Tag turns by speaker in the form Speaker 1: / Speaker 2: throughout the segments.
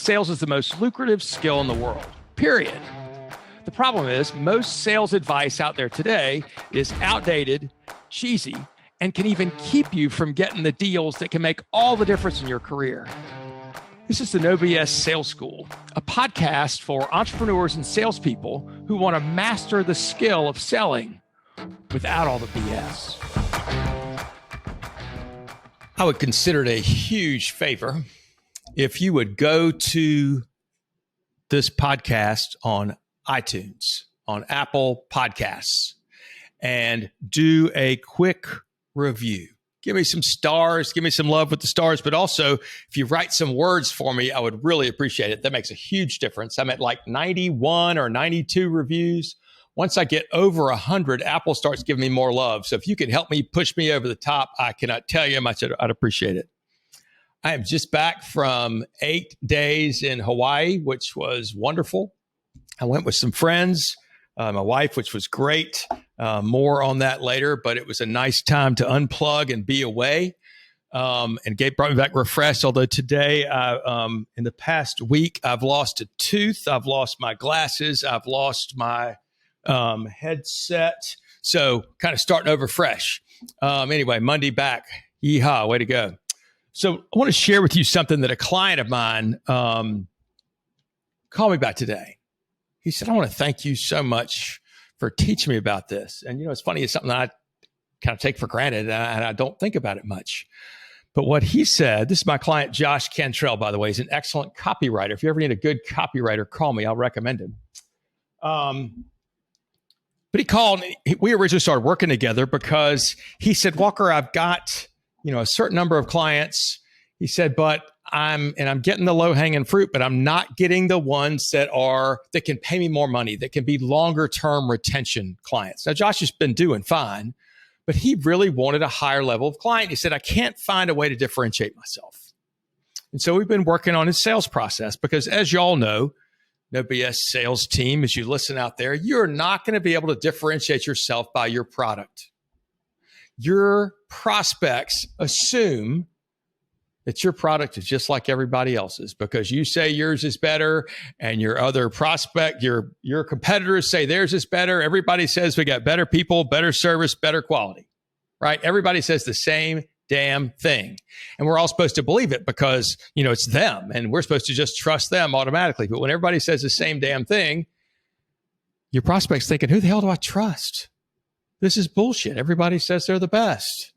Speaker 1: sales is the most lucrative skill in the world, period. The problem is most sales advice out there today is outdated, cheesy, and can even keep you from getting the deals that can make all the difference in your career. This is the No BS Sales School, a podcast for entrepreneurs and salespeople who want to master the skill of selling without all the BS. I would consider it a huge favor if you would go to this podcast on iTunes, on Apple Podcasts, and do a quick review. Give me some stars, give me some love with the stars, but also if you write some words for me, I would really appreciate it. That makes a huge difference. I'm at like 91 or 92 reviews. Once I get over 100, Apple starts giving me more love. So if you can help me push me over the top, I cannot tell you how much I'd appreciate it. I am just back from 8 days in Hawaii, which was wonderful. I went with some friends, my wife, which was great. More on that later, but it was a nice time to unplug and be away. And Gabe brought me back refreshed. Although today, in the past week, I've lost a tooth. I've lost my glasses. I've lost my headset. So kind of starting over fresh. Anyway, Monday back. Yeehaw, way to go. So I want to share with you something that a client of mine called me about today. He said, I want to thank you so much for teaching me about this. And, it's funny. It's something that I kind of take for granted and I don't think about it much. But what he said, this is my client, Josh Cantrell, by the way. He's an excellent copywriter. If you ever need a good copywriter, call me. I'll recommend him. But he called, we originally started working together because he said, Walker, I've got, a certain number of clients. He said, but I'm getting the low hanging fruit, but I'm not getting the ones that can pay me more money, that can be longer term retention clients. Now, Josh has been doing fine, but he really wanted a higher level of client. He said, I can't find a way to differentiate myself. And so we've been working on his sales process because as y'all know, No BS sales team, as you listen out there, you're not going to be able to differentiate yourself by your product. Your prospects assume that your product is just like everybody else's because you say yours is better and your other prospect, your competitors say theirs is better. Everybody says we got better people, better service, better quality, right? Everybody says the same damn thing. And we're all supposed to believe it because, it's them and we're supposed to just trust them automatically. But when everybody says the same damn thing, your prospect's thinking, who the hell do I trust? This is bullshit. Everybody says they're the best,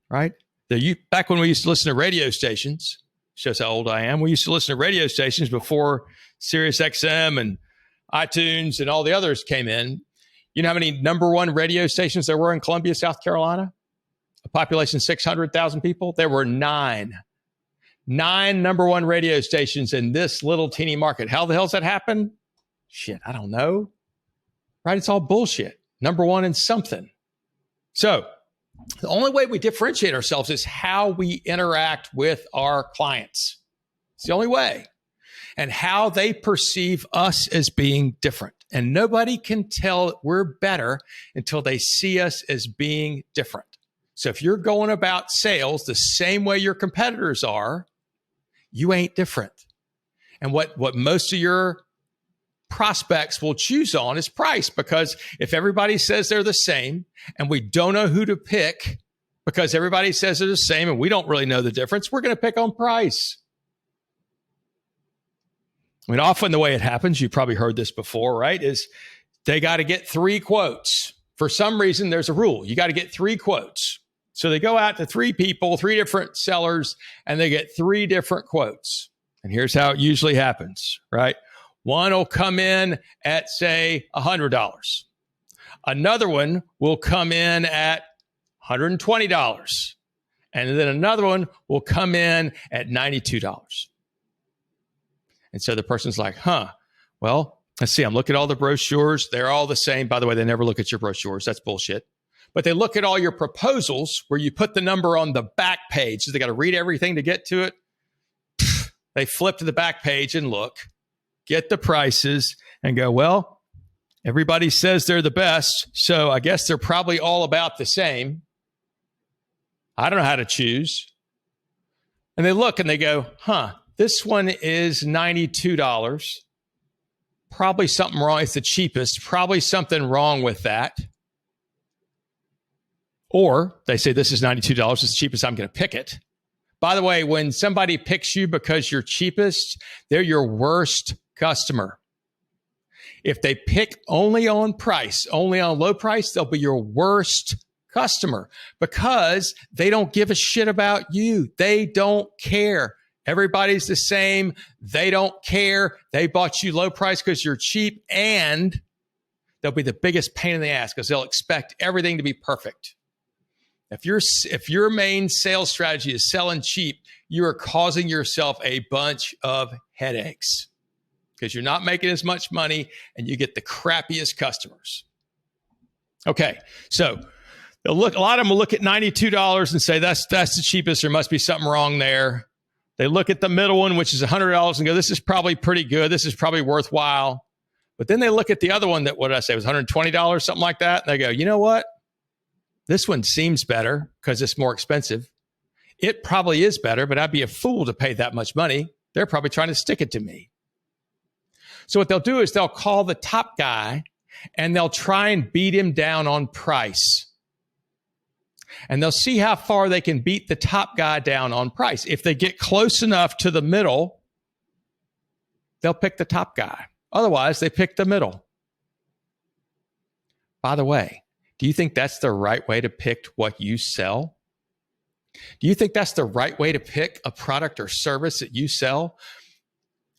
Speaker 1: right? Back when we used to listen to radio stations, shows how old I am. We used to listen to radio stations before Sirius XM and iTunes and all the others came in. You know how many number one radio stations there were in Columbia, South Carolina? A population 600,000 people. There were 9 number one radio stations in this little teeny market. How the hell's that happen? Shit, I don't know. Right? It's all bullshit. Number one in something. So the only way we differentiate ourselves is how we interact with our clients. It's the only way. And how they perceive us as being different. And nobody can tell we're better until they see us as being different. So if you're going about sales the same way your competitors are, you ain't different. And what most of your prospects will choose on is price, because if everybody says they're the same and we don't know who to pick because everybody says they're the same and we don't really know the difference, we're going to pick on price. I mean, often the way it happens, you've probably heard this before, right, is they got to get 3 quotes. For some reason, there's a rule. You got to get 3 quotes. So they go out to 3 people, 3 different sellers, and they get 3 different quotes. And here's how it usually happens, right? One will come in at, say, $100. Another one will come in at $120. And then another one will come in at $92. And so the person's like, well, let's see. I'm looking at all the brochures. They're all the same. By the way, they never look at your brochures. That's bullshit. But they look at all your proposals where you put the number on the back page. So they got to read everything to get to it. They flip to the back page and look, get the prices, and go, well, everybody says they're the best, so I guess they're probably all about the same. I don't know how to choose. And they look and they go, This one is $92. Probably something wrong. It's the cheapest. Probably something wrong with that. Or they say this is $92. It's the cheapest. I'm going to pick it. By the way, when somebody picks you because you're cheapest, they're your worst customer. If they pick only on price, only on low price, they'll be your worst customer because they don't give a shit about you. They don't care. Everybody's the same. They don't care. They bought you low price because you're cheap, and they'll be the biggest pain in the ass because they'll expect everything to be perfect. If your main sales strategy is selling cheap, you are causing yourself a bunch of headaches because you're not making as much money and you get the crappiest customers. Okay, so a lot of them will look at $92 and say that's the cheapest. There must be something wrong there. They look at the middle one, which is $100, and go, this is probably pretty good. This is probably worthwhile. But then they look at the other one that, what did I say, was $120, something like that. And they go, you know what? This one seems better because it's more expensive. It probably is better, but I'd be a fool to pay that much money. They're probably trying to stick it to me. So what they'll do is they'll call the top guy and they'll try and beat him down on price. And they'll see how far they can beat the top guy down on price. If they get close enough to the middle, they'll pick the top guy. Otherwise, they pick the middle. By the way, do you think that's the right way to pick what you sell? Do you think that's the right way to pick a product or service that you sell?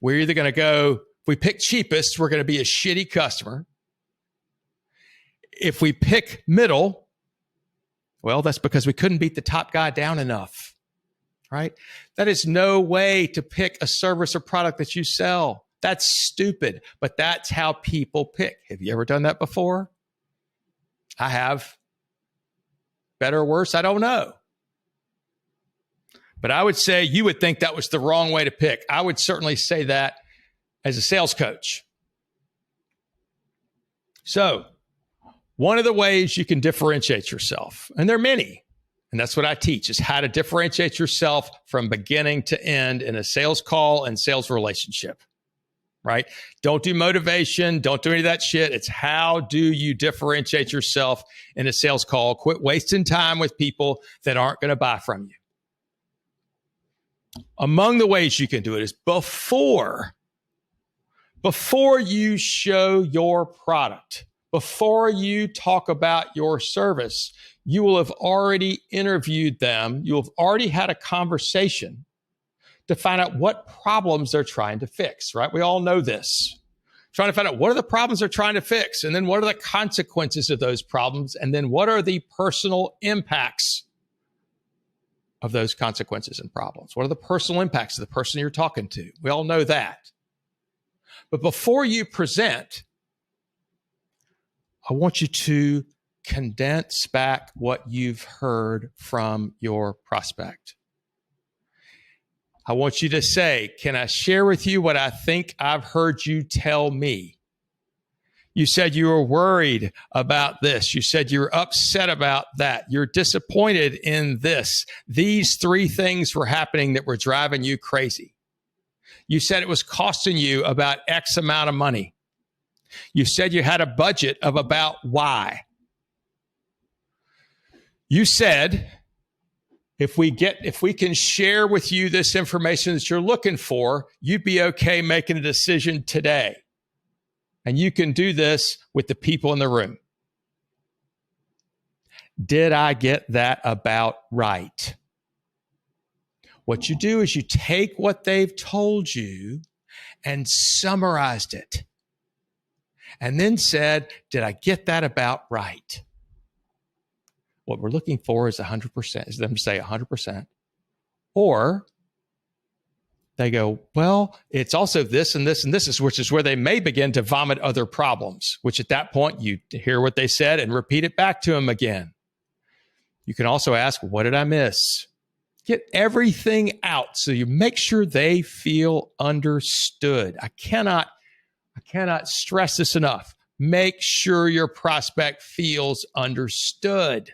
Speaker 1: We're either going to go, if we pick cheapest, we're going to be a shitty customer. If we pick middle, well, that's because we couldn't beat the top guy down enough, right? That is no way to pick a service or product that you sell. That's stupid, but that's how people pick. Have you ever done that before? I have. Better or worse, I don't know. But I would say you would think that was the wrong way to pick. I would certainly say that as a sales coach. So, one of the ways you can differentiate yourself, and there are many, and that's what I teach, is how to differentiate yourself from beginning to end in a sales call and sales relationship. Right? Don't do motivation. Don't do any of that shit. It's how do you differentiate yourself in a sales call? Quit wasting time with people that aren't going to buy from you. Among the ways you can do it is before you show your product, before you talk about your service, you will have already interviewed them. You'll have already had a conversation to find out what problems they're trying to fix, right? We all know this. Trying to find out what are the problems they're trying to fix, and then what are the consequences of those problems, and then what are the personal impacts of those consequences and problems? What are the personal impacts of the person you're talking to? We all know that. But before you present, I want you to condense back what you've heard from your prospect. I want you to say, can I share with you what I think I've heard you tell me? You said you were worried about this. You said you were upset about that. You're disappointed in this. These three things were happening that were driving you crazy. You said it was costing you about X amount of money. You said you had a budget of about Y. You said, if we can share with you this information that you're looking for, you'd be okay making a decision today. And you can do this with the people in the room. Did I get that about right? What you do is you take what they've told you and summarized it. And then said, did I get that about right? What we're looking for is 100%, is them to say 100%. Or they go, well, it's also this and this and this, which is where they may begin to vomit other problems, which at that point you hear what they said and repeat it back to them again. You can also ask, what did I miss? Get everything out so you make sure they feel understood. I cannot stress this enough. Make sure your prospect feels understood.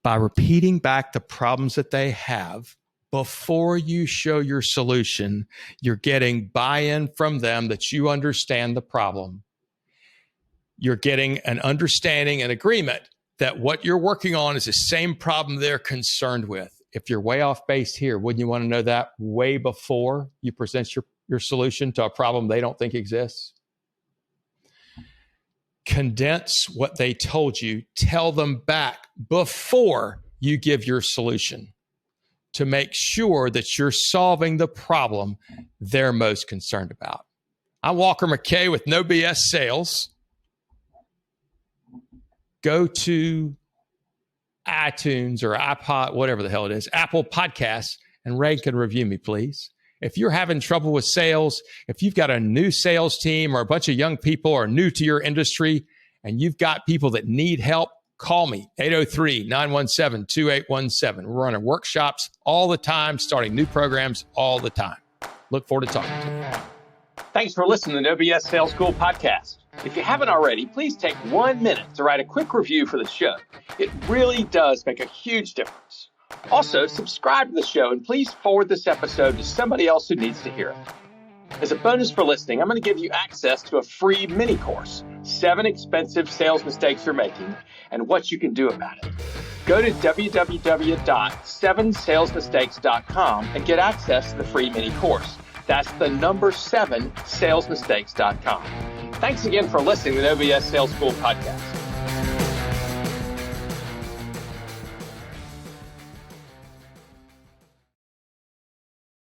Speaker 1: by repeating back the problems that they have before you show your solution, you're getting buy-in from them that you understand the problem. You're getting an understanding and agreement that what you're working on is the same problem they're concerned with. If you're way off base here, wouldn't you want to know that way before you present your solution to a problem they don't think exists? Condense what they told you. Tell them back before you give your solution to make sure that you're solving the problem they're most concerned about. I'm Walker McKay with No BS Sales. Go to iTunes or iPod, whatever the hell it is, Apple Podcasts, and rate and review me, please. If you're having trouble with sales, if you've got a new sales team or a bunch of young people are new to your industry and you've got people that need help, call me, 803-917-2817. We're running workshops all the time, starting new programs all the time. Look forward to talking to you.
Speaker 2: Thanks for listening to the No BS Sales School podcast. If you haven't already, please take 1 minute to write a quick review for the show. It really does make a huge difference. Also, subscribe to the show and please forward this episode to somebody else who needs to hear it. As a bonus for listening, I'm going to give you access to a free mini course, 7 expensive sales mistakes you're making and what you can do about it. Go to www.7salesmistakes.com and get access to the free mini course. That's the number 7salesmistakes.com. Thanks again for listening to the No BS Sales School podcast.